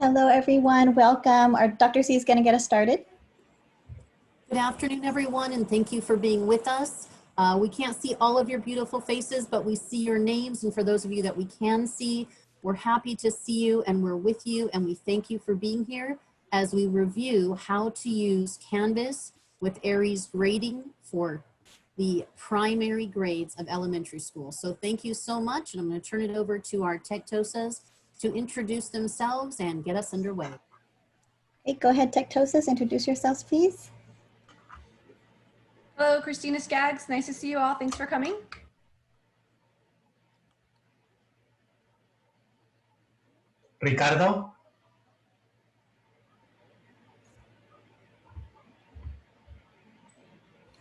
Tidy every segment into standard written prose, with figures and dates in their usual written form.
Hello, everyone. Welcome. Our Dr. C is going to get us started. Good afternoon, everyone, and thank you for being with us. We can't see all of your beautiful faces, but we see your names. And for those of you that we can see, we're happy to see you and we're with you. And we thank you for being here as we review how to use Canvas with AERIES grading for the primary grades of elementary school. So thank you so much. And I'm going to turn it over to our Tech-Tosas to introduce themselves and get us underway. Okay, go ahead, Tech-Tosas. Introduce yourselves, please. Hello, Christina Skaggs. Nice to see you all. Thanks for coming. Ricardo.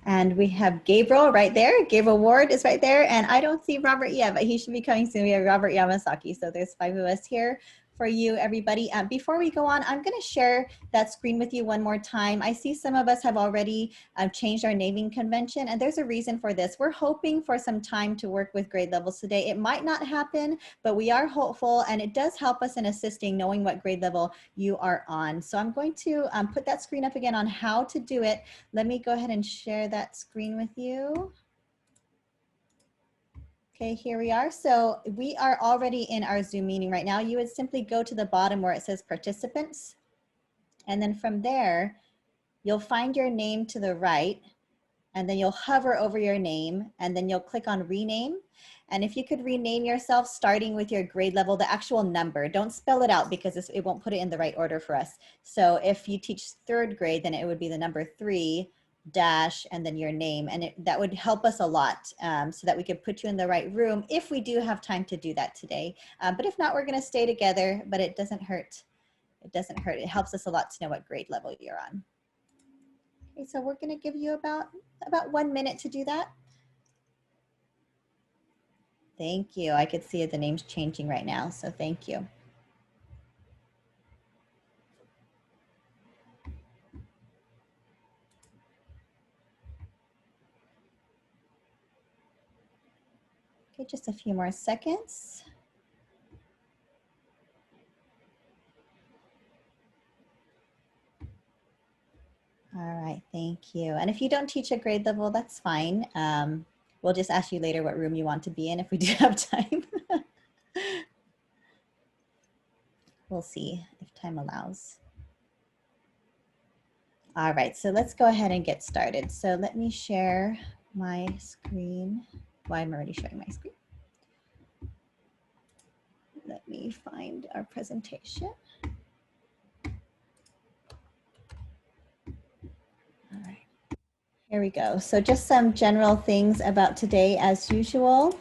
And we have Gabriel right there. Gabriel Ward is right there. And I don't see Robert yet, but he should be coming soon. We have Robert Yamasaki. So there's 5 of us here for you, everybody. Before we go on, I'm going to share that screen with you one more time. I see some of us have already changed our naming convention, and there's a reason for this. We're hoping for some time to work with grade levels today. It might not happen, but we are hopeful, and it does help us in assisting knowing what grade level you are on. So I'm going to put that screen up again on how to do it. Let me go ahead and share that screen with you. Okay, here we are. So we are already in our Zoom meeting right now. You would simply go to the bottom where it says participants. And then from there, you'll find your name to the right, and then you'll hover over your name, and then you'll click on rename. And if you could rename yourself starting with your grade level, the actual number, don't spell it out because it won't put it in the right order for us. So if you teach 3rd grade, then it would be the number 3 dash and then your name, and that would help us a lot so that we could put you in the right room if we do have time to do that today. But if not, we're going to stay together, but it doesn't hurt. It doesn't hurt. It helps us a lot to know what grade level you're on. Okay, so we're going to give you about 1 minute to do that. Thank you. I could see the names changing right now, so thank you. Okay, just a few more seconds. All right, thank you. And if you don't teach a grade level, that's fine. We'll just ask you later what room you want to be in if we do have time. We'll see if time allows. All right, so let's go ahead and get started. So let me share my screen. Well, I'm already showing my screen. Let me find our presentation. All right, here we go. So just some general things about today as usual.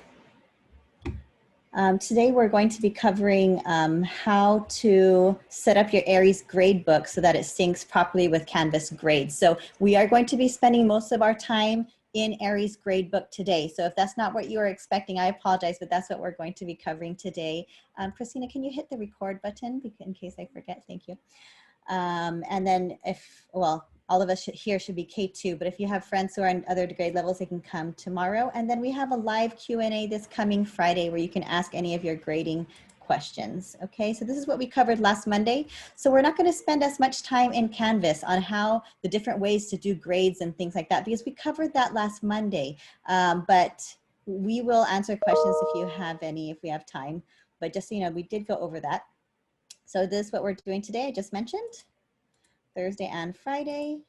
Today we're going to be covering how to set up your AERIES gradebook so that it syncs properly with Canvas grades. So we are going to be spending most of our time in AERIES gradebook today. So if that's not what you were expecting, I apologize, but that's what we're going to be covering today. Christina, can you hit the record button in case I forget? Thank you. And then all of us here should be K-2, but if you have friends who are in other grade levels, they can come tomorrow. And then we have a live Q&A this coming Friday where you can ask any of your grading questions. Okay, so this is what we covered last Monday. So we're not going to spend as much time in Canvas on how the different ways to do grades and things like that because we covered that last Monday. But we will answer questions if you have any, if we have time. But just so you know, we did go over that. So this is what we're doing today, I just mentioned, Thursday and Friday.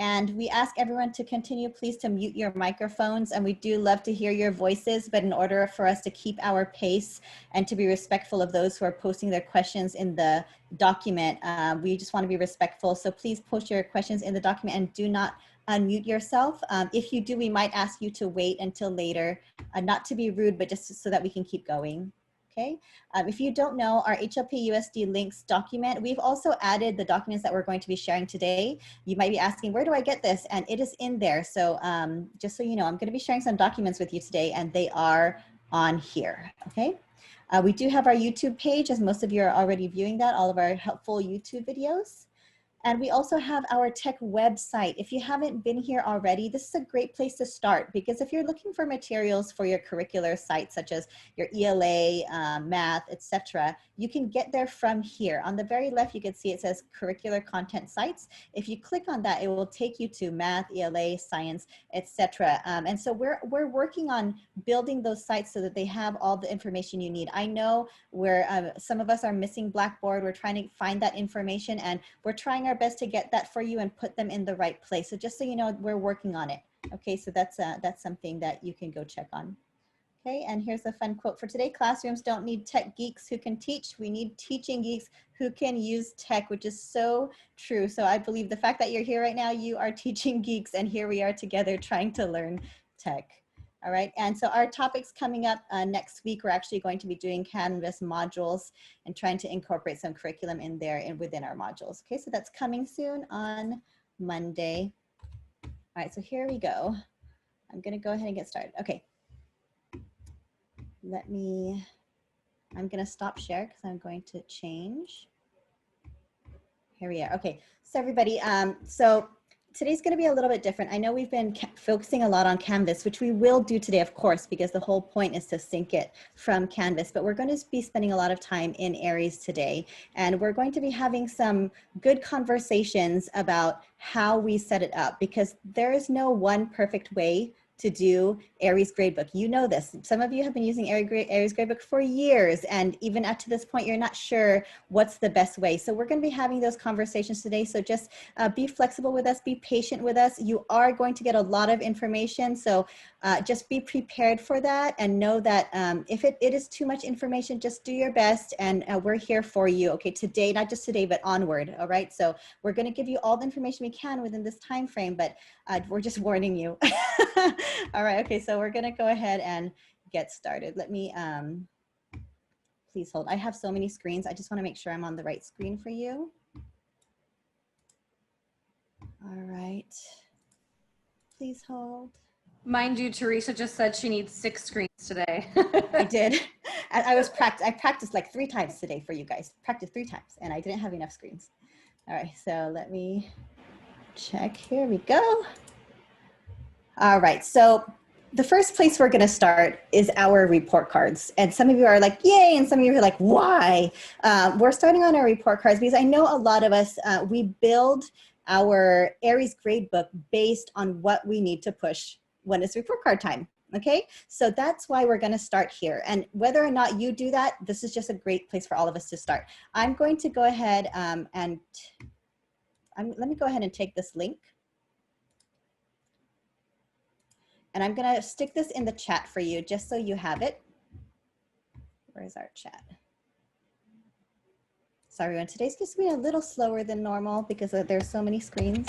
And we ask everyone to continue, please, to mute your microphones. And we do love to hear your voices, but in order for us to keep our pace and to be respectful of those who are posting their questions in the document, we just want to be respectful. So please post your questions in the document and do not unmute yourself. If you do, we might ask you to wait until later, not to be rude, but just so that we can keep going. Okay. If you don't know, our HLP USD links document, we've also added the documents that we're going to be sharing today. You might be asking, where do I get this? And it is in there. So just so you know, I'm going to be sharing some documents with you today, and they are on here. Okay. We do have our YouTube page, as most of you are already viewing that, all of our helpful YouTube videos. And we also have our tech website. If you haven't been here already, this is a great place to start, because if you're looking for materials for your curricular sites, such as your ELA, math, etc., you can get there from here. On the very left, you can see it says curricular content sites. If you click on that, it will take you to math, ELA, science, etc. And so we're working on building those sites so that they have all the information you need. I know where some of us are missing Blackboard. We're trying to find that information, and we're trying our best to get that for you and put them in the right place. So just so you know, we're working on it. Okay, so that's something that you can go check on. Okay, and here's a fun quote for today. Classrooms don't need tech geeks who can teach. We need teaching geeks who can use tech, which is so true. So I believe the fact that you're here right now, you are teaching geeks, and here we are together trying to learn tech. All right, and so our topics coming up next week, we're actually going to be doing Canvas modules and trying to incorporate some curriculum in there and within our modules. Okay, so that's coming soon on Monday. All right, so here we go. I'm gonna go ahead and get started. Okay. I'm gonna stop share because I'm going to change. Here we are. Okay, so everybody, so today's gonna be a little bit different. I know we've been focusing a lot on Canvas, which we will do today, of course, because the whole point is to sync it from Canvas, but we're going to be spending a lot of time in AERIES today, and we're going to be having some good conversations about how we set it up, because there is no one perfect way to do AERIES Gradebook. You know this. Some of you have been using AERIES Gradebook for years, and even up to this point, you're not sure what's the best way. So we're going to be having those conversations today. So just be flexible with us, be patient with us. You are going to get a lot of information, so just be prepared for that, and know that if it is too much information, just do your best, and we're here for you. Okay, today, not just today, but onward. All right, so we're going to give you all the information we can within this time frame, but we're just warning you. All right, okay, so we're gonna go ahead and get started. Let me, please hold. I have so many screens. I just wanna make sure I'm on the right screen for you. All right, please hold. Mind you, Teresa just said she needs 6 screens today. I did. I practiced like 3 times today for you guys. Practiced 3 times, and I didn't have enough screens. All right, so let me check. Here we go. All right, so the first place we're going to start is our report cards. And some of you are like, yay, and some of you are like, why? We're starting on our report cards because I know a lot of us, we build our AERIES Gradebook based on what we need to push when it's report card time. Okay, so that's why we're going to start here. And whether or not you do that, this is just a great place for all of us to start. I'm going to go ahead let me go ahead and take this link. And I'm gonna stick this in the chat for you just so you have it. Where's our chat? Sorry, everyone, today's just been a little slower than normal because there's so many screens.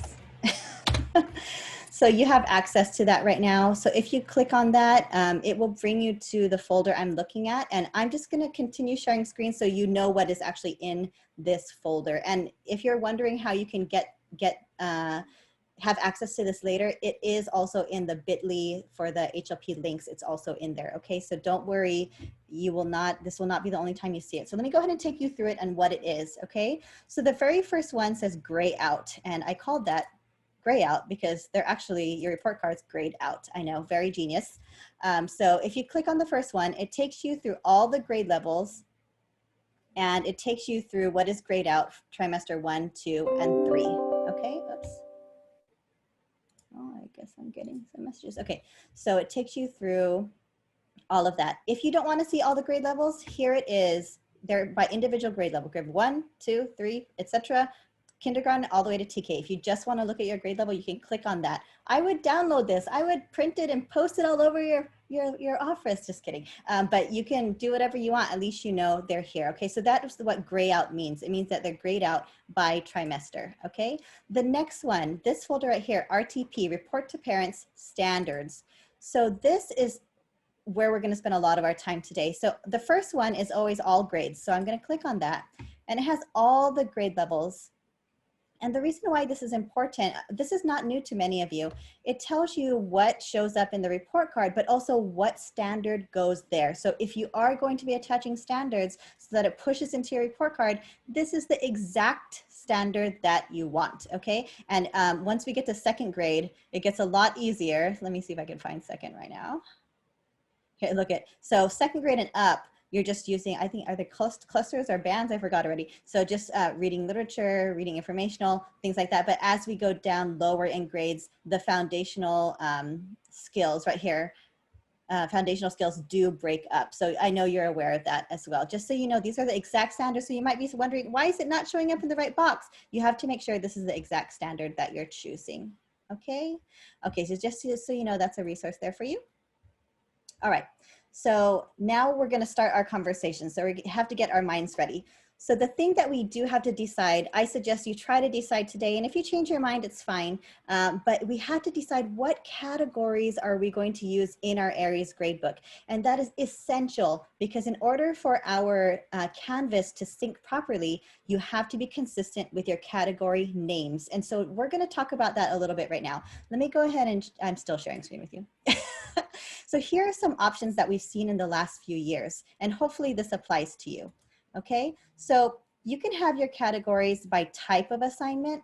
So you have access to that right now. So if you click on that, it will bring you to the folder I'm looking at. And I'm just gonna continue sharing screen so you know what is actually in this folder. And if you're wondering how you can have access to this later, it is also in the bit.ly for the HLP links. It's also in there. Okay, so don't worry, this will not be the only time you see it. So let me go ahead and take you through it and what it is. Okay, so the very first one says gray out, and I called that gray out because they're actually your report cards grayed out. I know, very genius. So if you click on the first one, it takes you through all the grade levels, and it takes you through what is grayed out trimester 1, 2, and 3. Okay, oops. Oh, I guess I'm getting some messages. Okay, so it takes you through all of that. If you don't want to see all the grade levels, here it is. They're by individual grade level, grade 1, 2, 3, etc. Kindergarten all the way to TK. If you just want to look at your grade level, you can click on that. I would download this. I would print it and post it all over your office. Just kidding. But you can do whatever you want. At least you know they're here. Okay, so that is what gray out means. It means that they're grayed out by trimester. Okay, the next one, this folder right here, RTP, Report to Parents Standards. So this is where we're going to spend a lot of our time today. So the first one is always all grades. So I'm going to click on that, and it has all the grade levels And the reason why this is important, this is not new to many of you. It tells you what shows up in the report card, but also what standard goes there. So if you are going to be attaching standards so that it pushes into your report card, this is the exact standard that you want, okay? And once we get to second grade, it gets a lot easier. Let me see if I can find second right now. Okay, look at, so second grade and up, you're just using, I think, are they clusters or bands? I forgot already. So just reading literature, reading informational, things like that. But as we go down lower in grades, the foundational skills right here, foundational skills do break up. So I know you're aware of that as well. Just so you know, these are the exact standards. So you might be wondering, why is it not showing up in the right box? You have to make sure this is the exact standard that you're choosing. Okay. Okay, so just so you know, that's a resource there for you. All right, so now we're gonna start our conversation. So we have to get our minds ready. So the thing that we do have to decide, I suggest you try to decide today, and if you change your mind, it's fine. But we have to decide what categories are we going to use in our AERIES gradebook. And that is essential because in order for our Canvas to sync properly, you have to be consistent with your category names. And so we're gonna talk about that a little bit right now. Let me go ahead and, I'm still sharing screen with you. So here are some options that we've seen in the last few years, and hopefully this applies to you, okay? So you can have your categories by type of assignment.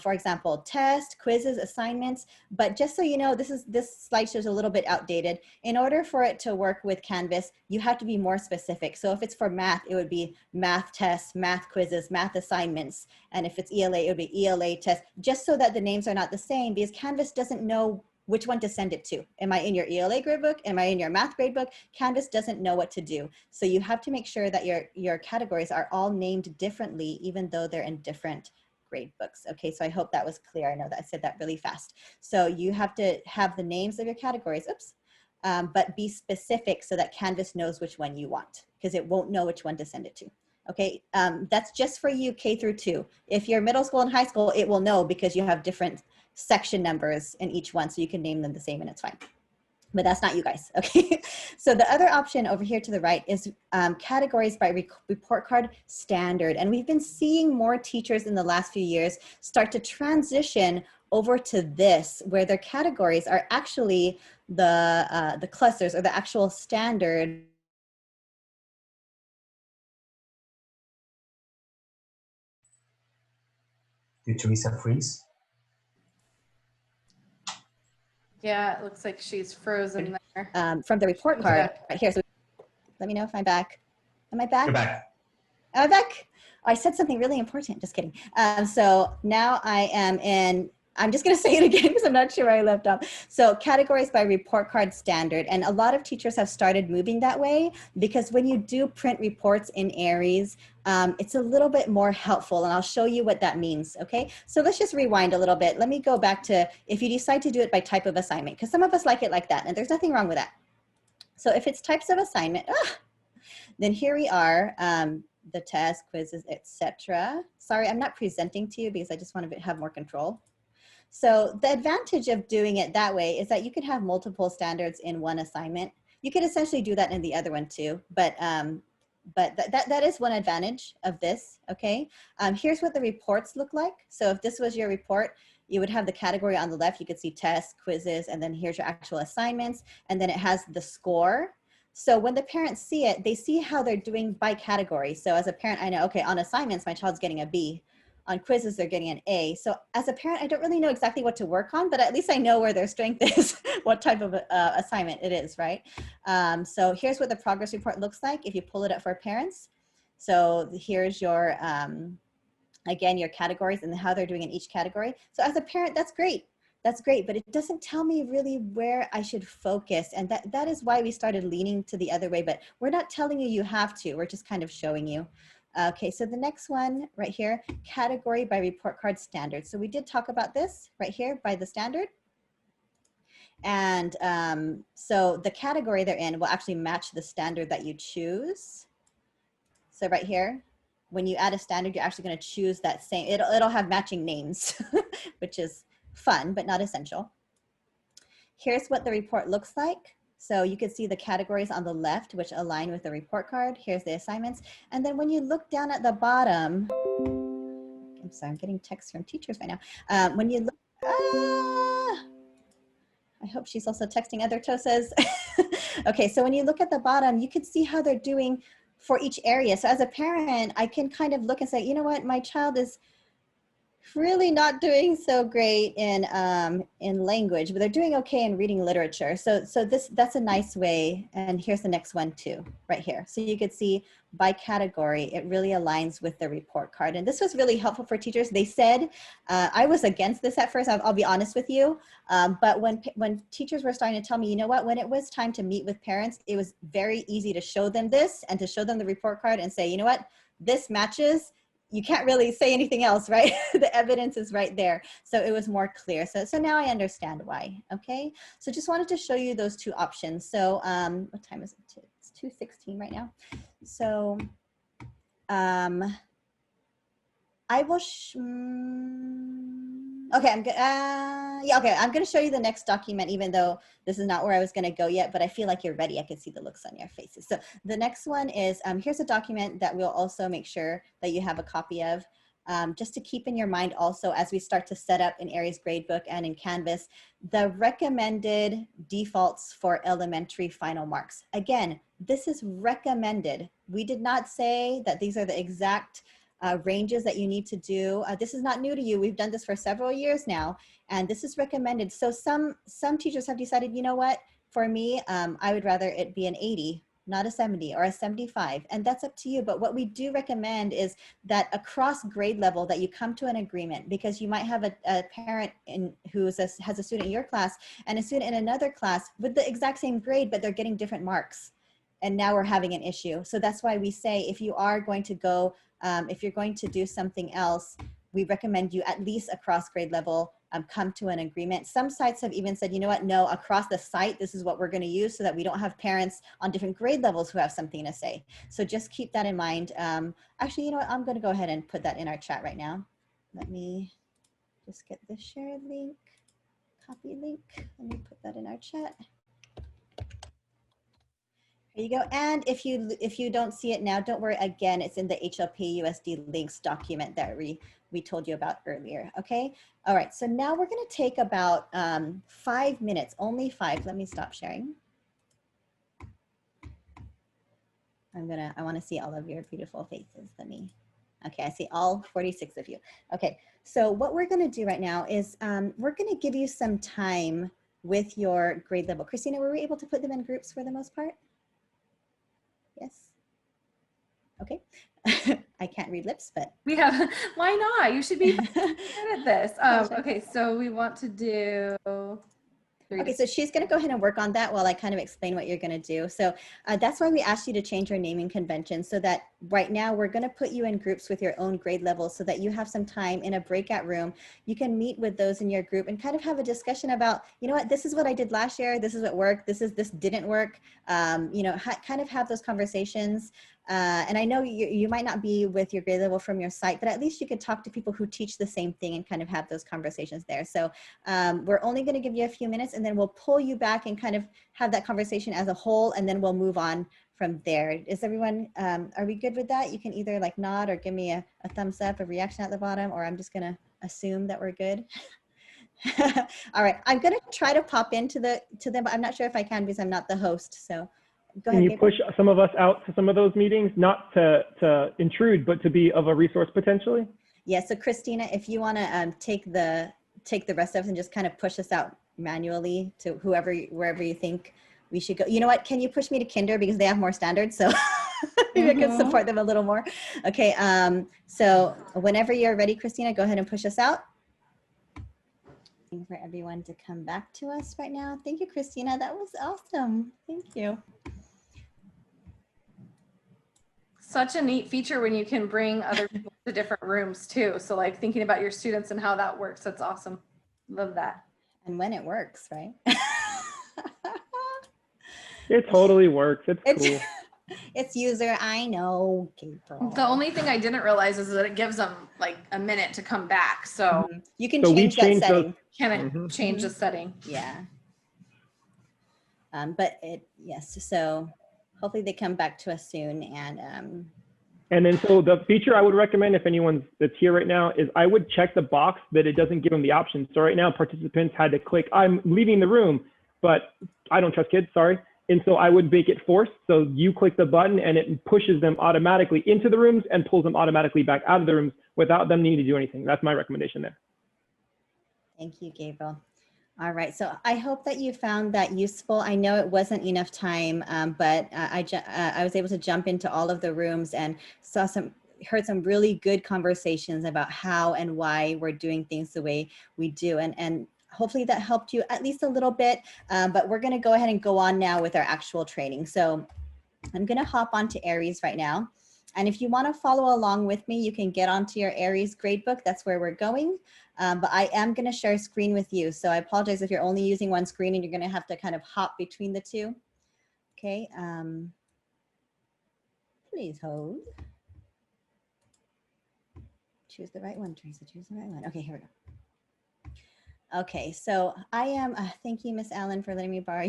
For example, test, quizzes, assignments, but just so you know, this slide shows a little bit outdated. In order for it to work with Canvas, you have to be more specific. So if it's for math, it would be math tests, math quizzes, math assignments. And if it's ELA, it would be ELA test, just so that the names are not the same, because Canvas doesn't know which one to send it to. Am I in your ELA gradebook? Am I in your math gradebook? Canvas doesn't know what to do. So you have to make sure that your categories are all named differently, even though they're in different grade books. Okay, so I hope that was clear. I know that I said that really fast. So you have to have the names of your categories, oops, but be specific so that Canvas knows which one you want, because it won't know which one to send it to. Okay, that's just for you K through 2. If you're middle school and high school, it will know because you have different section numbers in each one, so you can name them the same and it's fine. But that's not you guys, okay? So the other option over here to the right is categories by report card standard. And we've been seeing more teachers in the last few years start to transition over to this, where their categories are actually the clusters or the actual standard. Did Teresa freeze? Yeah, it looks like she's frozen there. From the report card Yeah. right here. So let me know if I'm back. Am I back? You're back. Am I back? Oh, I said something really important, just kidding. So now I am in, I'm just gonna say it again because I'm not sure where I left off. So categories by report card standard. And a lot of teachers have started moving that way because when you do print reports in AERIES, it's a little bit more helpful, and I'll show you what that means, okay? So let's just rewind a little bit. Let me go back to, if you decide to do it by type of assignment, because some of us like it like that, and there's nothing wrong with that. So if it's types of assignment, then here we are, the test, quizzes, etc. Sorry, I'm not presenting to you because I just want to have more control. So the advantage of doing it that way is that you could have multiple standards in one assignment. You could essentially do that in the other one too, but that is one advantage of this, okay? Here's what the reports look like. So if this was your report, you would have the category on the left. You could see tests, quizzes, and then here's your actual assignments. And then it has the score. So when the parents see it, they see how they're doing by category. So as a parent, I know, okay, on assignments, my child's getting a B. On quizzes, they're getting an A. So as a parent, I don't really know exactly what to work on, but at least I know where their strength is, what type of assignment it is, right? So here's what the progress report looks like if you pull it up for parents. So here's your, again, your categories and how they're doing in each category. So as a parent, that's great. That's great, but it doesn't tell me really where I should focus. And that is why we started leaning to the other way, but we're not telling you you have to, we're just kind of showing you. Okay, so the next one right here, category by report card standard. So we did talk about this right here by the standard. And so the category they're in will actually match the standard that you choose. So right here, when you add a standard, you're actually gonna choose that same, it'll have matching names, which is fun, but not essential. Here's what the report looks like. So you can see the categories on the left, which align with the report card. Here's the assignments. And then when you look down at the bottom, I'm sorry, I'm getting texts from teachers right now. When you look, I hope she's also texting other TOSAs. Okay, so when you look at the bottom, you can see how they're doing for each area. So as a parent, I can kind of look and say, you know what, my child is really not doing so great in language, but they're doing okay in reading literature. So that's a nice way. And here's the next one too, right here. So you could see by category, it really aligns with the report card. And this was really helpful for teachers. They said, I was against this at first, I'll be honest with you. But when teachers were starting to tell me, you know what, when it was time to meet with parents, it was very easy to show them this and to show them the report card and say, you know what, this matches. You can't really say anything else, right? The evidence is right there. So it was more clear. So now I understand why, okay? So just wanted to show you those two options. So what time is it? It's 2:16 right now. So I will, okay, I'm good. Yeah, okay, I'm gonna show you the next document, even though this is not where I was gonna go yet, but I feel like you're ready. I can see the looks on your faces. So the next one is, here's a document that we'll also make sure that you have a copy of, just to keep in your mind also as we start to set up in AERIES Gradebook and in Canvas, the recommended defaults for elementary final marks. Again, this is recommended. We did not say that these are the exact ranges that you need to do. This is not new to you. We've done this for several years now, and this is recommended. So some teachers have decided, you know what, for me, I would rather it be an 80, not a 70 or a 75, and that's up to you. But what we do recommend is that across grade level that you come to an agreement, because you might have a parent who has a student in your class and a student in another class with the exact same grade, but they're getting different marks. And now we're having an issue. So that's why we say, if you are going to go, if you're going to do something else, we recommend you at least across grade level, come to an agreement. Some sites have even said, you know what, no, across the site, this is what we're gonna use so that we don't have parents on different grade levels who have something to say. So just keep that in mind. Actually, you know what, I'm gonna go ahead and put that in our chat right now. Let me just get the share link, copy link. Let me put that in our chat. There you go. And if you don't see it now, don't worry. Again, it's in the HLP USD links document that we told you about earlier. Okay. All right. So now we're going to take about 5 minutes, only 5. Let me stop sharing. I want to see all of your beautiful faces. Okay. I see all 46 of you. Okay. So what we're going to do right now is we're going to give you some time with your grade level. Christina, were we able to put them in groups for the most part? Yes. Okay. I can't read lips, but We have, why not? You should be good at this. Okay, so we want to do 3 okay, to so she's going to go ahead and work on that while I kind of explain what you're going to do. So that's why we asked you to change your naming convention, so that right now we're going to put you in groups with your own grade level so that you have some time in a breakout room. You can meet with those in your group and kind of have a discussion about, you know what, this is what I did last year. This is what worked. This didn't work. You know, kind of have those conversations. And I know you might not be with your grade level from your site, but at least you could talk to people who teach the same thing and kind of have those conversations there. So we're only going to give you a few minutes, and then we'll pull you back and kind of have that conversation as a whole, and then we'll move on from there. Is everyone, are we good with that? You can either like nod or give me a thumbs up, a reaction at the bottom, or I'm just going to assume that we're good. All right, I'm going to try to pop into them, but I'm not sure if I can because I'm not the host. So go ahead. Can you push some of us out to some of those meetings, not to intrude, but to be of a resource potentially? Yeah, so Christina, if you want to take the rest of us and just kind of push us out manually to wherever you think we should go. You know what? Can you push me to Kinder because they have more standards? So maybe I can support them a little more. Okay. So whenever you're ready, Christina, go ahead and push us out. For everyone to come back to us right now. Thank you, Christina. That was awesome. Thank you. such a neat feature when you can bring other people to different rooms too. So like thinking about your students and how that works, that's awesome. Love that. And when it works, right? It totally works. It's cool. It's user, I know. The only thing I didn't realize is that it gives them like a minute to come back. So you can So we change that changed setting. can it change the setting? Yeah. But yes, so hopefully they come back to us soon, and And then so the feature I would recommend if anyone that's here right now is I would check the box that it doesn't give them the option. So right now participants had to click, I'm leaving the room, but I don't trust kids, sorry. And so I would make it forced. So you click the button and it pushes them automatically into the rooms and pulls them automatically back out of the rooms without them needing to do anything. That's my recommendation there. Thank you, Gabriel. All right, so I hope that you found that useful. I know it wasn't enough time, but I was able to jump into all of the rooms and heard some really good conversations about how and why we're doing things the way we do. And hopefully that helped you at least a little bit, but we're gonna go ahead and go on now with our actual training. So I'm gonna hop onto AERIES right now. And if you want to follow along with me, you can get onto your AERIES gradebook. That's where we're going. But I am going to share a screen with you. So I apologize if you're only using one screen and you're going to have to kind of hop between the two. Okay. Please hold. Choose the right one, Teresa. Choose the right one. Okay, here we go. Okay, so I am, thank you, Miss Allen, for letting me borrow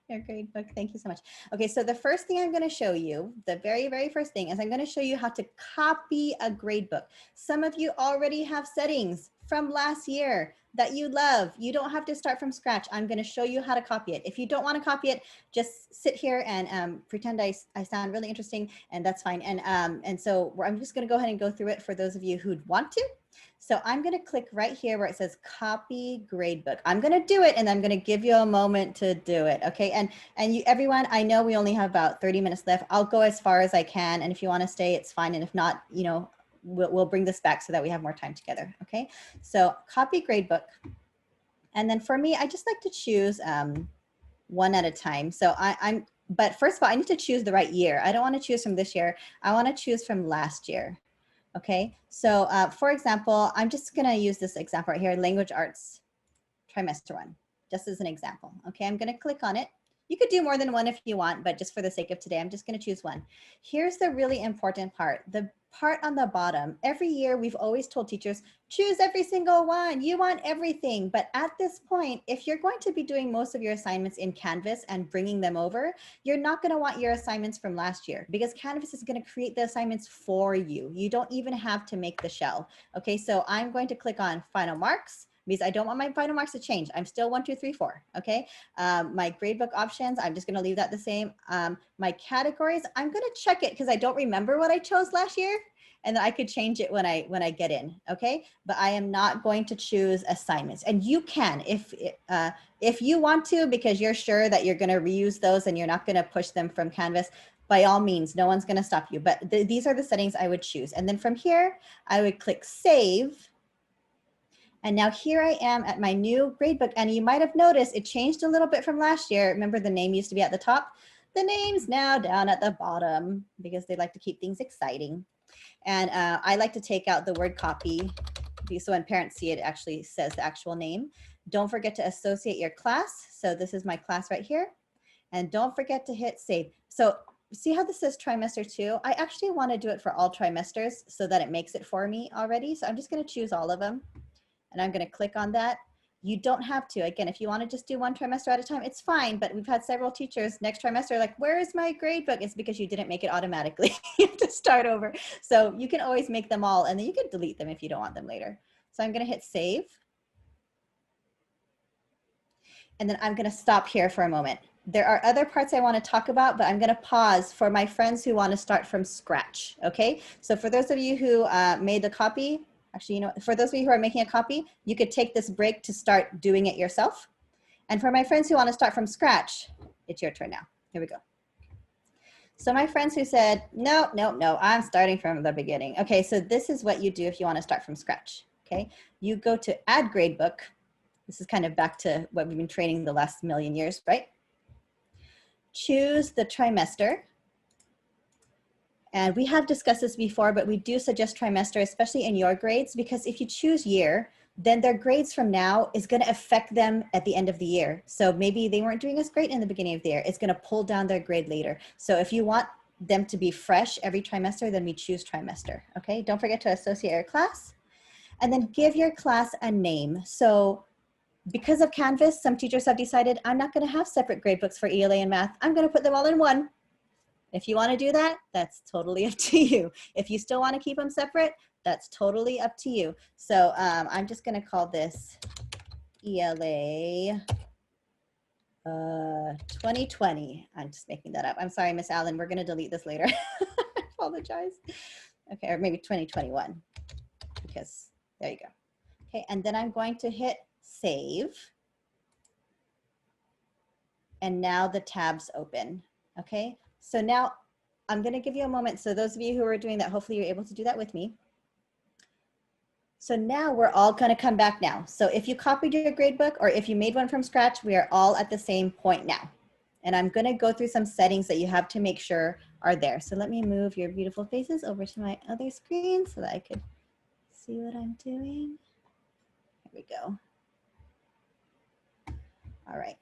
your grade book. Thank you so much. Okay, so the first thing I'm going to show you, the very first thing is I'm going to show you how to copy a grade book. Some of you already have settings from last year that you love. You don't have to start from scratch. I'm going to show you how to copy it. If you don't want to copy it, just sit here and pretend I sound really interesting, and that's fine. And so I'm just going to go ahead and go through it for those of you who'd want to. So I'm going to click right here where it says copy gradebook. I'm going to do it and I'm going to give you a moment to do it. Okay. And you, everyone, I know we only have about 30 minutes left. I'll go as far as I can. And if you want to stay, it's fine. And if not, you know, we'll bring this back so that we have more time together. Okay. So copy gradebook. And then for me, I just like to choose one at a time. So but first of all, I need to choose the right year. I don't want to choose from this year. I want to choose from last year. Okay, so for example, I'm just going to use this example right here, language arts trimester 1, just as an example. Okay, I'm going to click on it. You could do more than one if you want, but just for the sake of today, I'm just going to choose one. Here's the really important part. The part on the bottom. Every year, we've always told teachers, choose every single one. You want everything. But at this point, if you're going to be doing most of your assignments in Canvas and bringing them over, you're not going to want your assignments from last year because Canvas is going to create the assignments for you. You don't even have to make the shell. Okay, so I'm going to click on final marks, because I don't want my final marks to change. I'm still 1, 2, 3, 4. Okay. My gradebook options, I'm just going to leave that the same. My categories, I'm going to check it because I don't remember what I chose last year, and then I could change it when I get in. Okay. But I am not going to choose assignments, and you can if you want to, because you're sure that you're going to reuse those and you're not going to push them from Canvas. By all means, no one's going to stop you. But these are the settings I would choose, and then from here I would click save. And now here I am at my new gradebook, and you might have noticed it changed a little bit from last year. Remember, the name used to be at the top. The name's now down at the bottom because they like to keep things exciting. And I like to take out the word copy, so when parents see it, it actually says the actual name. Don't forget to associate your class. So this is my class right here. And don't forget to hit save. So see how this says trimester 2? I actually want to do it for all trimesters so that it makes it for me already. So I'm just going to choose all of them. And I'm going to click on that. You don't have to. Again, if you want to just do one trimester at a time, it's fine. But we've had several teachers next trimester like, where is my grade book? It's because you didn't make it automatically. You have to start over. So you can always make them all, and then you can delete them if you don't want them later. So I'm going to hit save. And then I'm going to stop here for a moment. There are other parts I want to talk about, but I'm going to pause for my friends who want to start from scratch. Okay. So for those of you who made the copy, actually, you know, for those of you who are making a copy, you could take this break to start doing it yourself. And for my friends who want to start from scratch, it's your turn now. Here we go. So my friends who said, no, I'm starting from the beginning. Okay, so this is what you do if you want to start from scratch. Okay, you go to add gradebook. This is kind of back to what we've been training the last million years, right? Choose the trimester. And we have discussed this before, but we do suggest trimester, especially in your grades, because if you choose year, then their grades from now is going to affect them at the end of the year. So maybe they weren't doing as great in the beginning of the year. It's going to pull down their grade later. So if you want them to be fresh every trimester, then we choose trimester. Okay, don't forget to associate your class and then give your class a name. So because of Canvas, some teachers have decided I'm not going to have separate grade books for ELA and math. I'm going to put them all in one. If you want to do that, that's totally up to you. If you still want to keep them separate, that's totally up to you. So I'm just going to call this ELA 2020. I'm just making that up. I'm sorry, Miss Allen. We're going to delete this later. I apologize. Okay, or maybe 2021, because there you go. Okay, and then I'm going to hit save. And now the tabs open. Okay, so now I'm going to give you a moment. So those of you who are doing that, hopefully you're able to do that with me. So now we're all going to come back now. So if you copied your gradebook or if you made one from scratch, we are all at the same point now. And I'm going to go through some settings that you have to make sure are there. So let me move your beautiful faces over to my other screen so that I could see what I'm doing. Here we go. All right.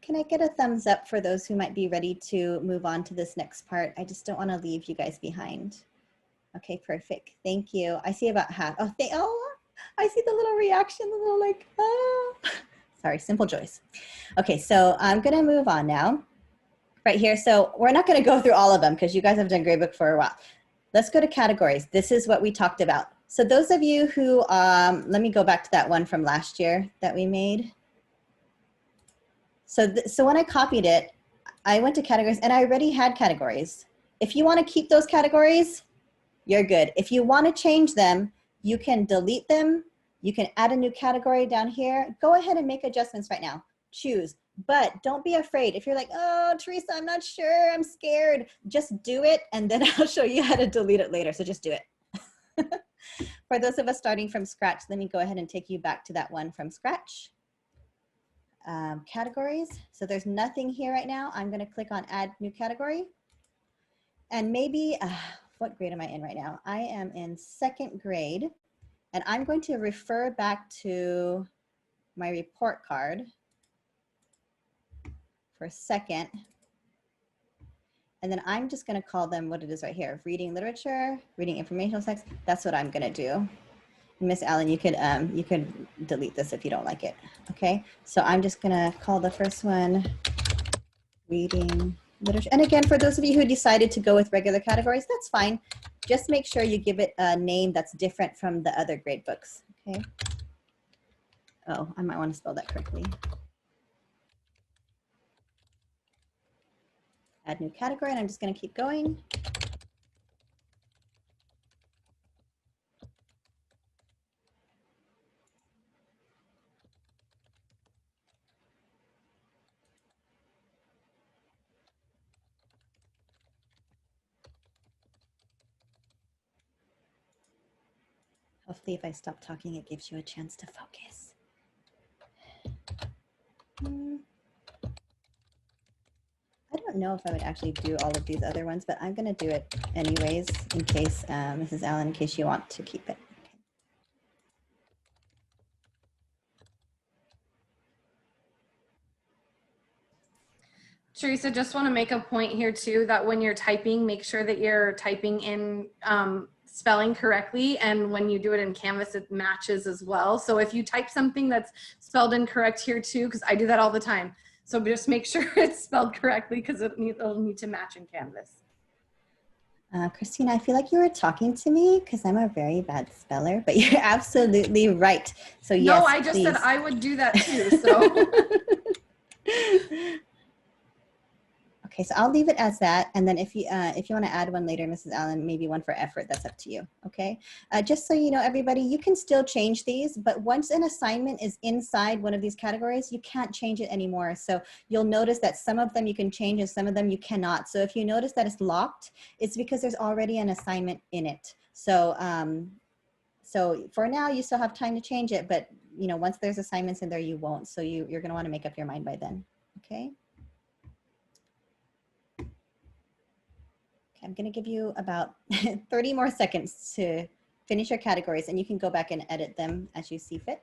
Can I get a thumbs up for those who might be ready to move on to this next part? I just don't want to leave you guys behind. Okay, perfect. Thank you. I see about half. Oh, I see the little reaction, the little like, oh. Sorry, simple joys. Okay, so I'm going to move on now. Right here. So we're not going to go through all of them because you guys have done Gradebook for a while. Let's go to categories. This is what we talked about. So those of you who, let me go back to that one from last year that we made. So when I copied it, I went to categories and I already had categories. If you want to keep those categories, you're good. If you want to change them, you can delete them. You can add a new category down here. Go ahead and make adjustments right now. Choose, but don't be afraid. If you're like, oh, Teresa, I'm not sure, I'm scared, just do it. And then I'll show you how to delete it later. So just do it. For those of us starting from scratch, let me go ahead and take you back to that one from scratch. Categories. So there's nothing here right now. I'm going to click on add new category. And maybe, what grade am I in right now? I am in 2nd grade. And I'm going to refer back to my report card for a second. And then I'm just going to call them what it is right here. Reading literature, reading informational text. That's what I'm going to do. Miss Allen, you could delete this if you don't like it. Okay, so I'm just gonna call the first one reading literature. And again, for those of you who decided to go with regular categories, that's fine. Just make sure you give it a name that's different from the other grade books. Okay. Oh, I might want to spell that correctly. Add new category, and I'm just gonna keep going. Hopefully if I stop talking, it gives you a chance to focus. I don't know if I would actually do all of these other ones, but I'm going to do it anyways in case, Mrs. Allen, in case you want to keep it. Teresa, just want to make a point here too, that when you're typing, make sure that you're typing in spelling correctly. And when you do it in Canvas, it matches as well. So if you type something that's spelled incorrect here too, because I do that all the time. So just make sure it's spelled correctly because it'll need to match in Canvas. Christina, I feel like you were talking to me because I'm a very bad speller, but you're absolutely right. So yes, no, I just please. said I would do that too. So. Okay, so I'll leave it as that. And then if you want to add one later, Mrs. Allen, maybe one for effort, that's up to you. Okay, just so you know, everybody, you can still change these, but once an assignment is inside one of these categories, you can't change it anymore. So you'll notice that some of them you can change and some of them you cannot. So if you notice that it's locked, it's because there's already an assignment in it. So so for now, you still have time to change it, but you know, once there's assignments in there, you won't. So you're going to want to make up your mind by then. Okay. I'm going to give you about 30 more seconds to finish your categories, and you can go back and edit them as you see fit.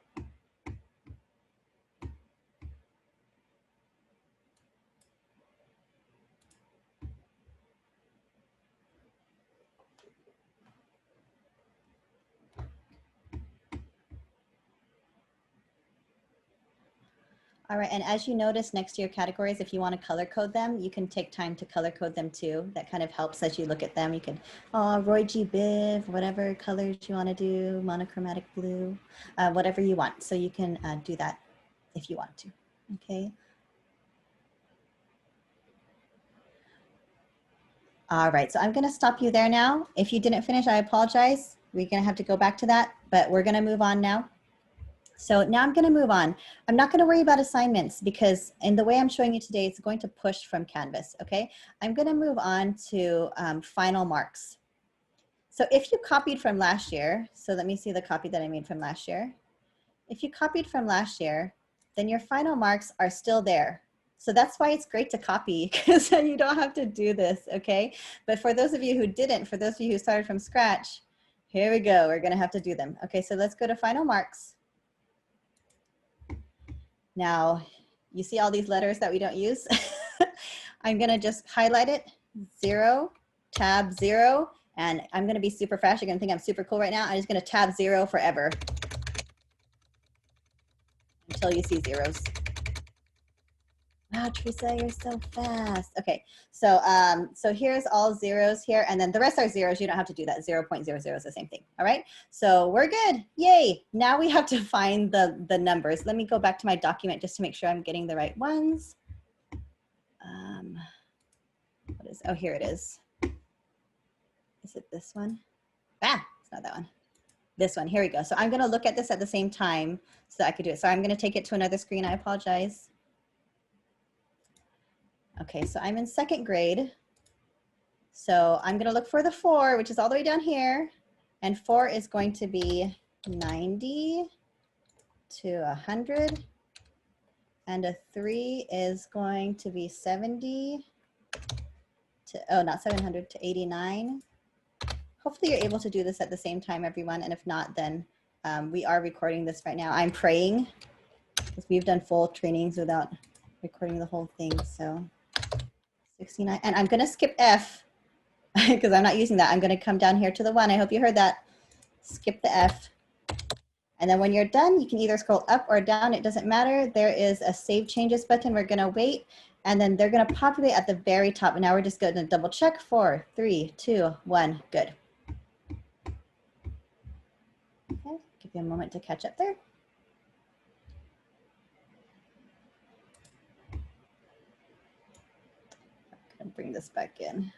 All right, and as you notice next to your categories, if you want to color code them, you can take time to color code them too. That kind of helps as you look at them. You can, Roy G. Biv, whatever colors you want to do, monochromatic blue, whatever you want. So you can do that if you want to, okay? All right, so I'm gonna stop you there now. If you didn't finish, I apologize. We're gonna have to go back to that, but we're gonna move on now. So now I'm gonna move on. I'm not gonna worry about assignments because in the way I'm showing you today, it's going to push from Canvas, okay? I'm gonna move on to final marks. So if you copied from last year, so let me see the copy that I made from last year. If you copied from last year, then your final marks are still there. So that's why it's great to copy because then you don't have to do this, okay? But for those of you who didn't, for those of you who started from scratch, here we go, we're gonna have to do them. Okay, so let's go to final marks. Now, you see all these letters that we don't use? I'm gonna just highlight it, 0, tab 0, and I'm gonna be super fast. You're gonna think I'm super cool right now. I'm just gonna tab 0 forever until you see zeros. Wow, Teresa, you're so fast. Okay, so so here's all zeros here, and then the rest are zeros. You don't have to do that. 0.00 is the same thing. All right, so we're good. Yay! Now we have to find the numbers. Let me go back to my document just to make sure I'm getting the right ones. What is? Oh, here it is. Is it this one? Ah, it's not that one. This one. Here we go. So I'm going to look at this at the same time so that I could do it. So I'm going to take it to another screen. I apologize. Okay, so I'm in 2nd grade. So I'm gonna look for the 4, which is all the way down here. And 4 is going to be 90 to 100. And a 3 is going to be 70 to, oh, not 700, to 89. Hopefully you're able to do this at the same time, everyone. And if not, then we are recording this right now. I'm praying because we've done full trainings without recording the whole thing, so. 69, and I'm gonna skip F because I'm not using that. I'm gonna come down here to the 1. I hope you heard that. Skip the F. And then when you're done, you can either scroll up or down. It doesn't matter. There is a Save Changes button. We're gonna wait, and then they're gonna populate at the very top. And now we're just gonna double check. 4, 3, 2, 1, good. Okay, give you a moment to catch up there. Bring this back in.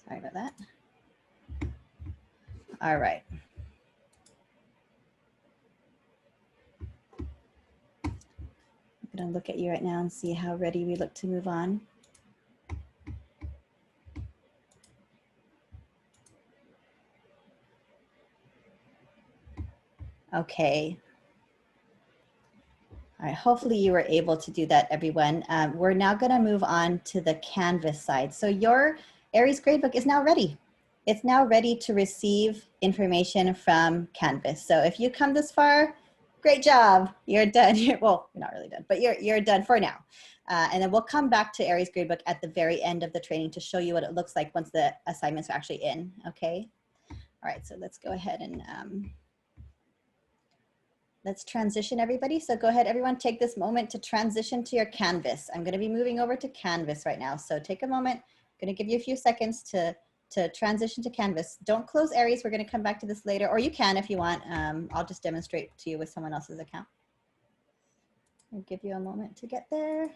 Sorry about that. All right. I'm going to look at you right now and see how ready we look to move on. Okay. All right, hopefully you were able to do that, everyone. We're now gonna move on to the Canvas side. So your AERIES gradebook is now ready. It's now ready to receive information from Canvas. So if you come this far, great job, you're done. Well, you're not really done, but you're done for now. And then we'll come back to AERIES gradebook at the very end of the training to show you what it looks like once the assignments are actually in, okay? All right, so let's go ahead and let's transition, everybody. So go ahead, everyone, take this moment to transition to your Canvas. I'm gonna be moving over to Canvas right now. So take a moment, I'm gonna give you a few seconds to transition to Canvas. Don't close AERIES, we're gonna come back to this later, or you can if you want. I'll just demonstrate to you with someone else's account. I'll give you a moment to get there.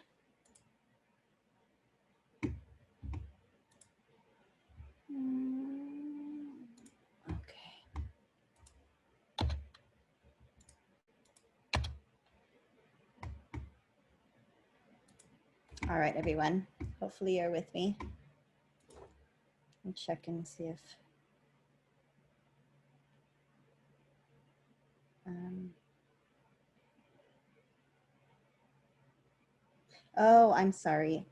All right, everyone. Hopefully you're with me. Let me check and see if oh, I'm sorry.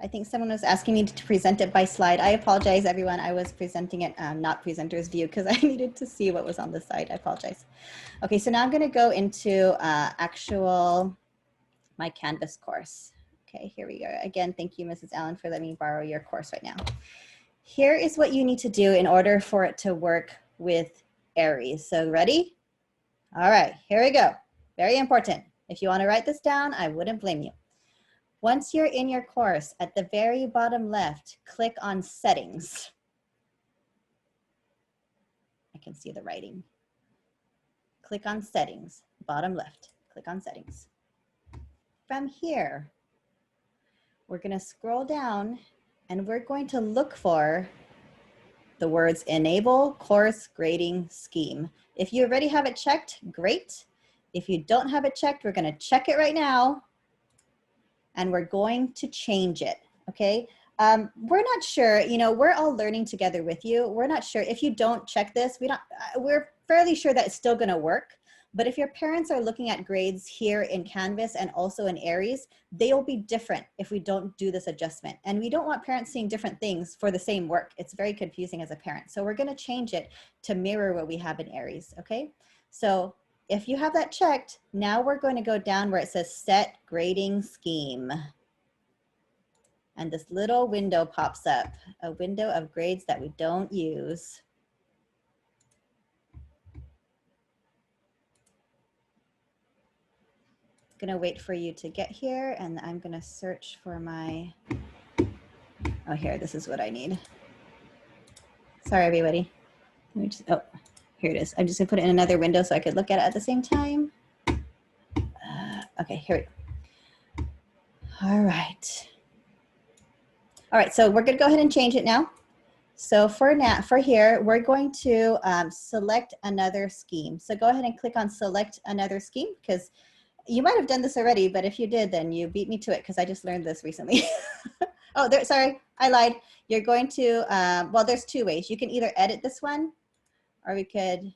I think someone was asking me to present it by slide. I apologize, everyone. I was presenting it not presenter's view because I needed to see what was on the side. I apologize. Okay, so now I'm going to go into my Canvas course. Okay, here we go. Again, thank you, Mrs. Allen, for letting me borrow your course right now. Here is what you need to do in order for it to work with AERIES. So ready? All right, here we go. Very important. If you want to write this down, I wouldn't blame you. Once you're in your course, at the very bottom left, click on settings. I can see the writing. Click on settings, bottom left, click on settings. From here, we're going to scroll down and we're going to look for the words enable course grading scheme. If you already have it checked, great. If you don't have it checked, we're going to check it right now and we're going to change it, okay? We're not sure, you know, we're all learning together with you. We're not sure if you don't check this, we're fairly sure that it's still going to work. But if your parents are looking at grades here in Canvas and also in AERIES, they will be different if we don't do this adjustment. And we don't want parents seeing different things for the same work. It's very confusing as a parent. So we're going to change it to mirror what we have in AERIES, okay? So if you have that checked, now we're going to go down where it says set grading scheme. And this little window pops up, a window of grades that we don't use. Gonna wait for you to get here and I'm gonna search for my, oh here, this is what I need. Sorry everybody. Let me just, oh, here it is. I'm just gonna put it in another window so I could look at it at the same time. Okay, here we go. All right. All right, so we're gonna go ahead and change it now. So for now, for here, we're going to select another scheme. So go ahead and click on select another scheme because you might have done this already, but if you did, then you beat me to it because I just learned this recently. Oh, sorry, I lied. You're going to, well, there's two ways. You can either edit this one or we could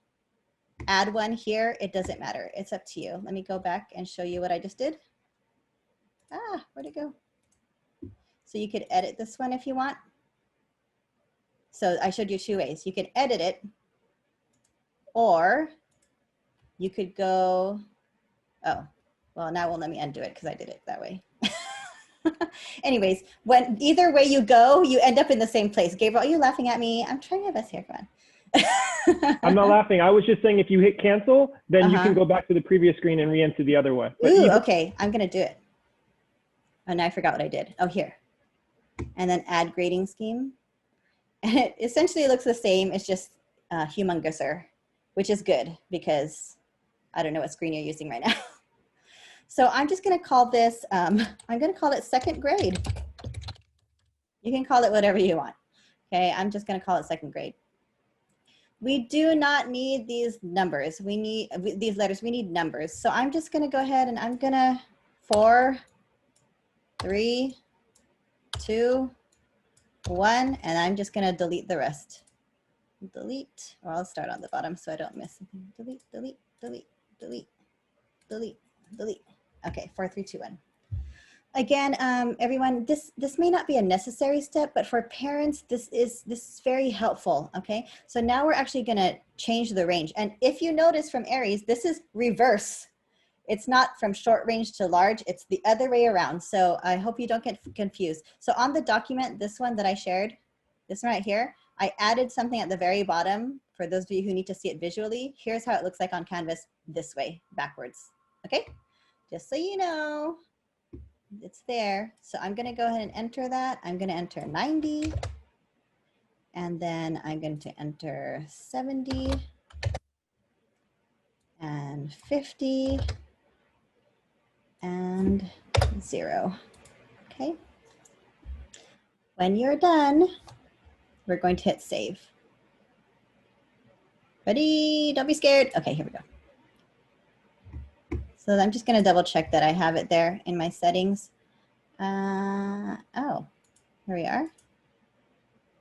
add one here. It doesn't matter. It's up to you. Let me go back and show you what I just did. Ah, where'd it go? So you could edit this one if you want. So I showed you two ways. You could edit it or you could go, oh, well, now it won't let me undo it because I did it that way. Anyways, either way you go, you end up in the same place. Gabriel, are you laughing at me? I'm trying my best here, come on. I'm not laughing. I was just saying if you hit cancel, then you can go back to the previous screen and re-enter the other way. But ooh, okay, I'm gonna do it. Oh, now I forgot what I did. Oh, here. And then add grading scheme. And it essentially looks the same, it's just humongouser, which is good because I don't know what screen you're using right now. So I'm just gonna call this, I'm gonna call it second grade. You can call it whatever you want. Okay, I'm just gonna call it second grade. We do not need these numbers. We need these letters, we need numbers. So I'm just gonna go ahead and I'm gonna 4, 3, 2, 1, and I'm just gonna delete the rest. Delete, or I'll start on the bottom so I don't miss something. Delete, delete, delete, delete, delete, delete. Okay, 4, 3, 2, 1. Again, everyone, this may not be a necessary step, but for parents, this is very helpful, okay? So now we're actually gonna change the range. And if you notice from AERIES, this is reverse. It's not from short range to large, it's the other way around. So I hope you don't get confused. So on the document, this one that I shared, this one right here, I added something at the very bottom for those of you who need to see it visually. Here's how it looks like on Canvas this way, backwards, okay? Just so you know, it's there. So I'm gonna go ahead and enter that. I'm gonna enter 90, and then I'm going to enter 70, and 50, and 0, okay? When you're done, we're going to hit save. Ready? Don't be scared. Okay, here we go. So I'm just gonna double check that I have it there in my settings. Oh, here we are.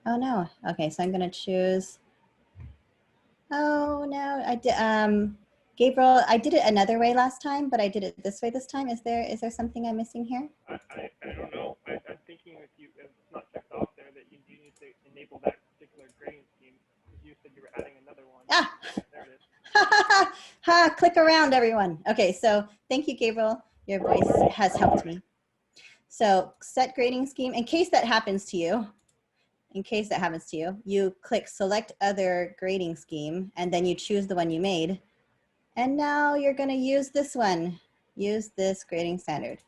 Oh no, okay, so I'm gonna choose, oh no, I did, Gabriel, I did it another way last time, but I did it this way this time. Is there something I'm missing here? I don't know. I'm thinking if it's not checked off there that you do need to enable that particular grading scheme. You said you were adding another one. Ah! There it is. Ha, click around everyone. Okay, so thank you, Gabriel. Your voice has helped me. So set grading scheme, in case that happens to you, you click select other grading scheme and then you choose the one you made. And now you're gonna use this one. use this grading standard.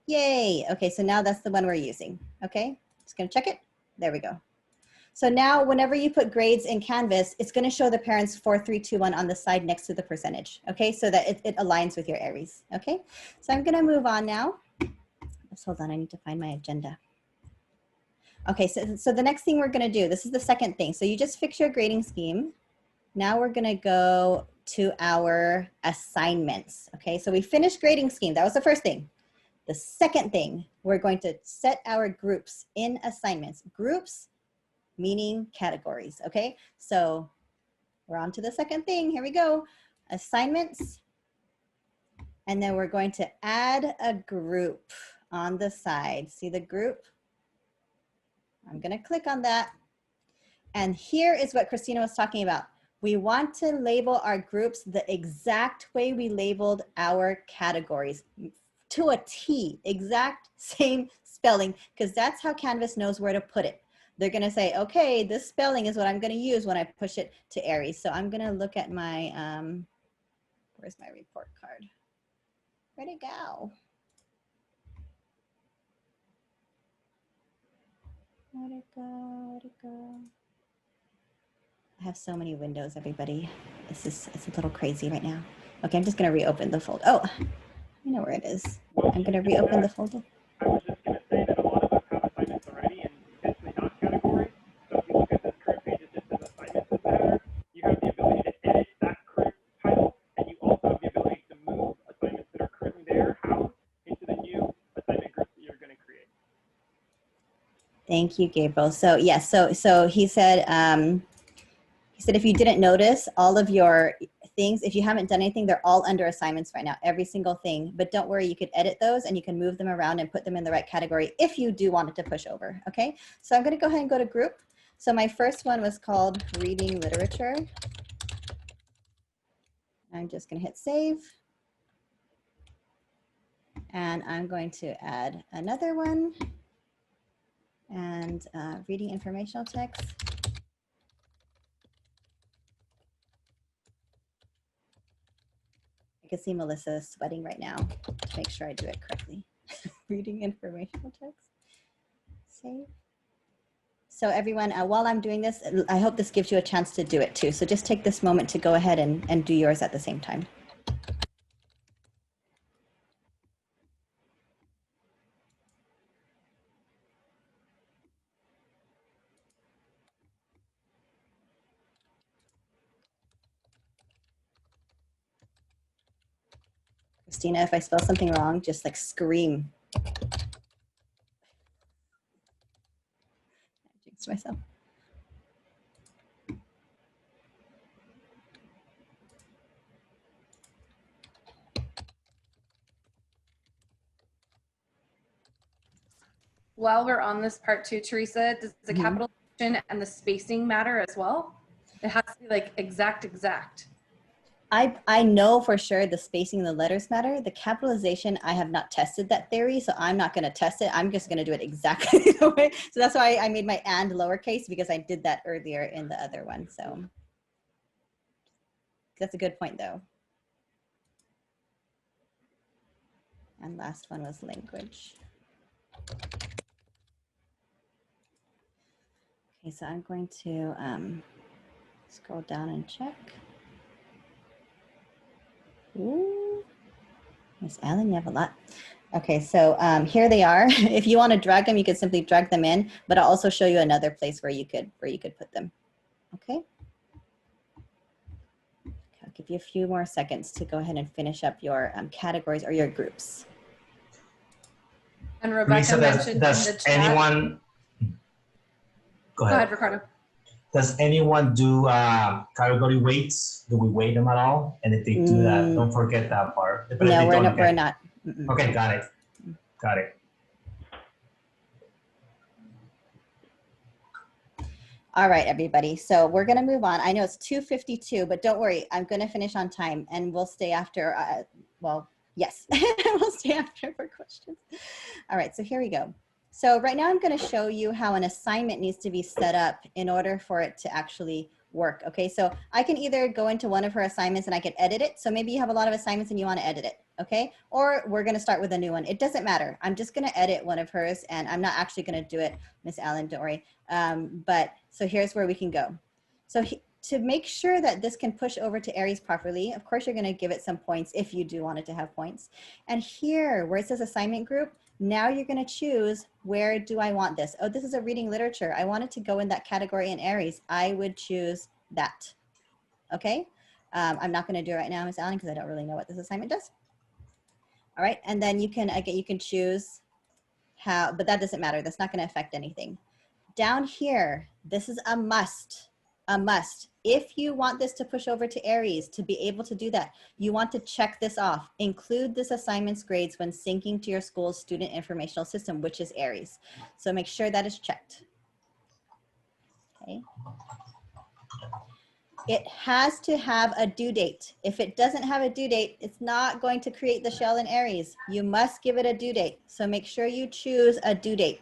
Yay. Okay, so now that's the one we're using. Okay, just gonna check it. There we go. So now whenever you put grades in Canvas, it's gonna show the parents 4, 3, 2, 1 on the side next to the percentage. Okay, so that it aligns with your AERIES. Okay, so I'm gonna move on now. Let's hold on, I need to find my agenda. Okay, so the next thing we're gonna do, this is the second thing. So you just fix your grading scheme. Now we're gonna go to our assignments. Okay, so we finished grading scheme. That was the first thing. The second thing, we're going to set our groups in assignments. Groups meaning categories, okay? So we're on to the second thing. Here we go. Assignments. And then we're going to add a group on the side. See the group? I'm gonna click on that. And here is what Christina was talking about. We want to label our groups the exact way we labeled our categories, to a T, exact same spelling, because that's how Canvas knows where to put it. They're gonna say, okay, this spelling is what I'm gonna use when I push it to AERIES. So I'm gonna look at my, where's my report card? Where'd it go? Where'd it go? Where'd it go? I have so many windows, everybody. It's a little crazy right now. Okay, I'm just gonna reopen the folder. Oh, I know where it is. I'm gonna reopen the folder. I was just going to say that a lot of us have assignments already and potentially not categories. So if you look at this current page, it just says assignments is better. You have the ability to edit that current title, and you also have the ability to move assignments that are currently there, housed, into the new assignment group that you're going to create. Thank you, Gabriel. So yes, so he said if you didn't notice, all of your things, if you haven't done anything, they're all under assignments right now, every single thing. But don't worry, you could edit those and you can move them around and put them in the right category if you do want it to push over, okay? So I'm gonna go ahead and go to group. So my first one was called Reading Literature. I'm just gonna hit save. And I'm going to add another one. And reading informational text. I can see Melissa sweating right now to make sure I do it correctly. Reading informational text. Save. So everyone, while I'm doing this, I hope this gives you a chance to do it too. So just take this moment to go ahead and do yours at the same time. Christina, if I spell something wrong, just like scream. I jinxed myself. While we're on this part too, Teresa, does the capitalization and the spacing matter as well? It has to be like exact. I know for sure the spacing and the letters matter. The capitalization, I have not tested that theory, so I'm not going to test it. I'm just going to do it exactly the way. So that's why I made my and lowercase, because I did that earlier in the other one. So that's a good point though. And last one was language. Okay, so I'm going to scroll down and check. Ooh, Miss Allen, you have a lot. Okay, so here they are. If you want to drag them, you could simply drag them in, but I'll also show you another place where you could put them. Okay. I'll give you a few more seconds to go ahead and finish up your categories or your groups. And Rebecca mentioned does in the chat. Anyone? Go ahead, Ricardo. Does anyone do category weights? Do we weight them at all? And if they do that, don't forget that part. But no, we're not. Okay, got it. Got it. All right, everybody. So we're going to move on. I know it's 2:52, but don't worry. I'm going to finish on time and we'll stay after. Well, yes, we'll stay after for questions. All right, so here we go. So right now I'm going to show you how an assignment needs to be set up in order for it to actually work. Okay, so I can either go into one of her assignments and I can edit it. So maybe you have a lot of assignments and you want to edit it. Okay, or we're going to start with a new one. It doesn't matter. I'm just going to edit one of hers, and I'm not actually going to do it, Miss Allen, don't worry. But so here's where we can go. So to make sure that this can push over to AERIES properly, of course, you're going to give it some points if you do want it to have points. And here where it says assignment group, now you're going to choose, where do I want this? Oh, this is a reading literature. I want it to go in that category in AERIES. I would choose that. Okay. I'm not going to do it right now, Miss Allen, because I don't really know what this assignment does. All right. And then you can, again, you can choose how, but that doesn't matter. That's not going to affect anything. Down here, this is a must. A must. If you want this to push over to AERIES, to be able to do that, you want to check this off. Include this assignment's grades when syncing to your school's student informational system, which is AERIES. So make sure that is checked. Okay. It has to have a due date. If it doesn't have a due date, it's not going to create the shell in AERIES. You must give it a due date. So make sure you choose a due date.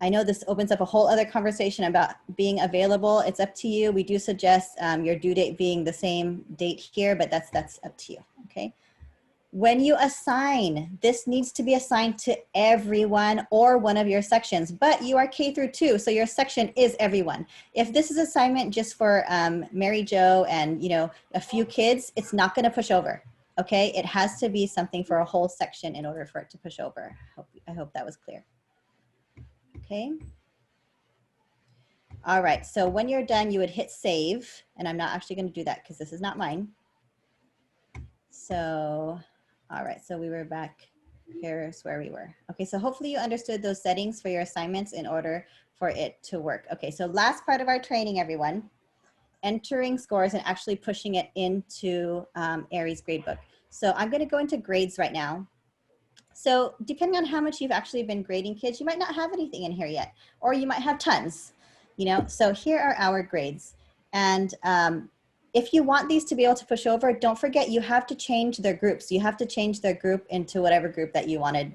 I know this opens up a whole other conversation about being available. It's up to you. We do suggest your due date being the same date here, but that's up to you, okay? When you assign, this needs to be assigned to everyone or one of your sections, but you are K-2, so your section is everyone. If this is assignment just for Mary Jo and a few kids, it's not gonna push over, okay? It has to be something for a whole section in order for it to push over. I hope that was clear. Okay. All right, so when you're done, you would hit save, and I'm not actually gonna do that because this is not mine. So, all right, so we were back, here's where we were. Okay, so hopefully you understood those settings for your assignments in order for it to work. Okay, so last part of our training, everyone, entering scores and actually pushing it into AERIES gradebook. So I'm gonna go into grades right now. So depending on how much you've actually been grading kids, you might not have anything in here yet, or you might have tons, so here are our grades. And if you want these to be able to push over, don't forget you have to change their groups. You have to change their group into whatever group that you wanted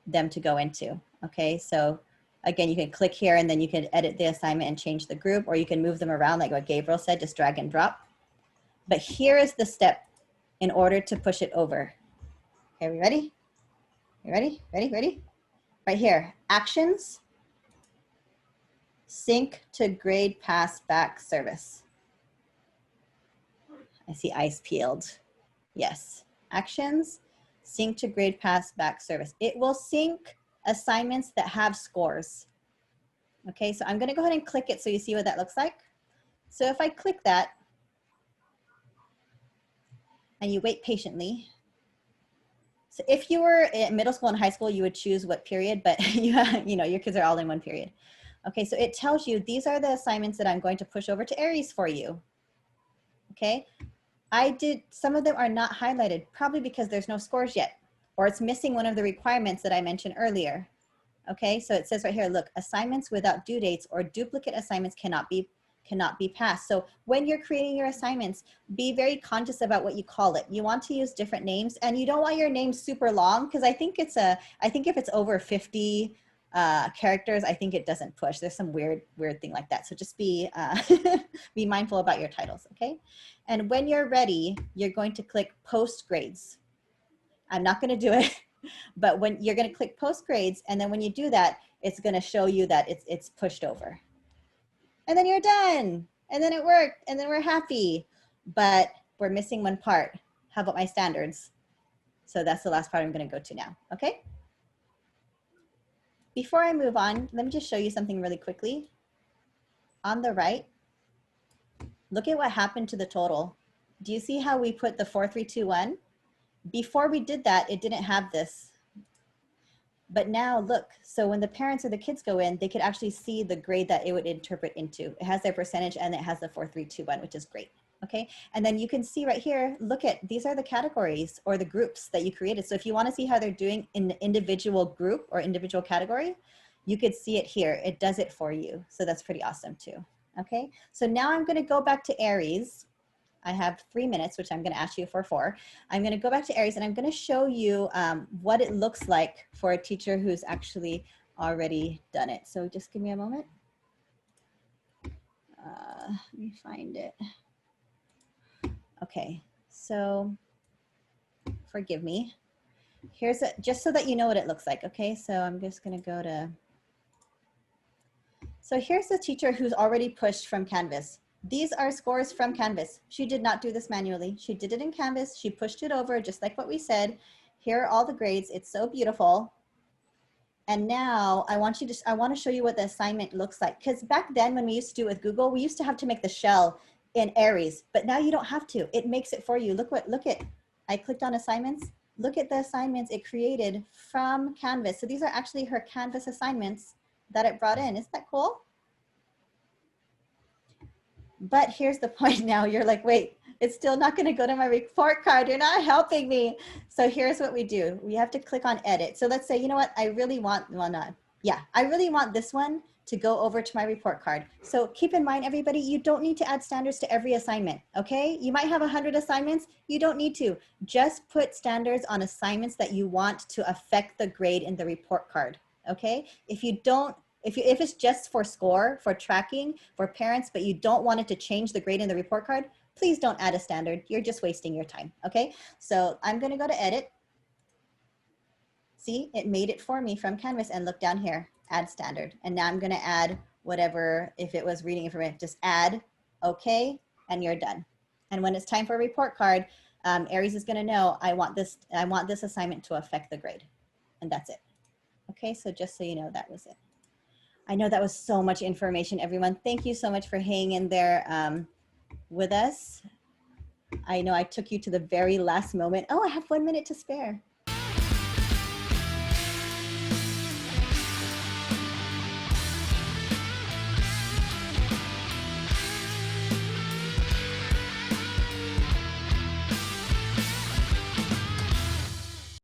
them to go into, okay? So again, you can click here and then you can edit the assignment and change the group, or you can move them around like what Gabriel said, just drag and drop. But here is the step in order to push it over. Okay, are we ready? You ready? Ready? Ready? Right here, actions, sync to grade pass back service. I see eyes peeled. Yes, actions, sync to grade pass back service. It will sync assignments that have scores. Okay, so I'm gonna go ahead and click it so you see what that looks like. So if I click that and you wait patiently, so if you were in middle school and high school, you would choose what period, but your kids are all in one period. Okay, so it tells you these are the assignments that I'm going to push over to AERIES for you. Okay, some of them are not highlighted, probably because there's no scores yet, or it's missing one of the requirements that I mentioned earlier. Okay, so it says right here, look, assignments without due dates or duplicate assignments cannot be passed. So when you're creating your assignments, be very conscious about what you call it. You want to use different names, and you don't want your name super long, because I think if it's over 50 characters, I think it doesn't push. There's some weird thing like that. So just be be mindful about your titles, okay? And when you're ready, you're going to click post grades. I'm not going to do it, but when you're going to click post grades, and then when you do that, it's going to show you that it's pushed over. And then you're done, and then it worked, and then we're happy, but we're missing one part. How about my standards? So that's the last part I'm gonna go to now, okay? Before I move on, let me just show you something really quickly. On the right, look at what happened to the total. Do you see how we put the 4, 3, 2, 1? Before we did that, it didn't have this. But now look, so when the parents or the kids go in, they could actually see the grade that it would interpret into. It has their percentage and it has the 4, 3, 2, 1, which is great. Okay, and then you can see right here, look at, these are the categories or the groups that you created. So if you want to see how they're doing in the individual group or individual category, you could see it here. It does it for you. So that's pretty awesome too. Okay, so now I'm going to go back to AERIES. I have 3 minutes, which I'm going to ask you for 4. I'm going to go back to AERIES and I'm going to show you what it looks like for a teacher who's actually already done it. So just give me a moment. Let me find it. Okay, so forgive me. Here's a, just so that you know what it looks like. Okay, so I'm just gonna go to, so here's the teacher who's already pushed from Canvas. These are scores from Canvas. She did not do this manually. She did it in Canvas. She pushed it over just like what we said. Here are all the grades. It's so beautiful. And now I want to show you what the assignment looks like. Because back then when we used to do it with Google, we used to have to make the shell in AERIES, but now you don't have to. It makes it for you. Look at, I clicked on assignments. Look at the assignments it created from Canvas. So these are actually her Canvas assignments that it brought in. Isn't that cool? But here's the point now. You're like, wait, it's still not going to go to my report card. You're not helping me. So here's what we do. We have to click on edit. So let's say, you know what? I really want, well, not, yeah, I really want this one to go over to my report card. So keep in mind, everybody, you don't need to add standards to every assignment, okay? You might have 100 assignments. You don't need to. Just put standards on assignments that you want to affect the grade in the report card, okay? If you don't, if it's just for score, for tracking, for parents, but you don't want it to change the grade in the report card, please don't add a standard. You're just wasting your time, okay? So I'm gonna go to edit. See, it made it for me from Canvas, and look down here, add standard. And now I'm gonna add whatever, if it was reading information, just add, okay, and you're done. And when it's time for a report card, AERIES is gonna know, I want this assignment to affect the grade, and that's it. Okay, so just so you know, that was it. I know that was so much information, everyone. Thank you so much for hanging in there with us. I know I took you to the very last moment. Oh, I have 1 minute to spare.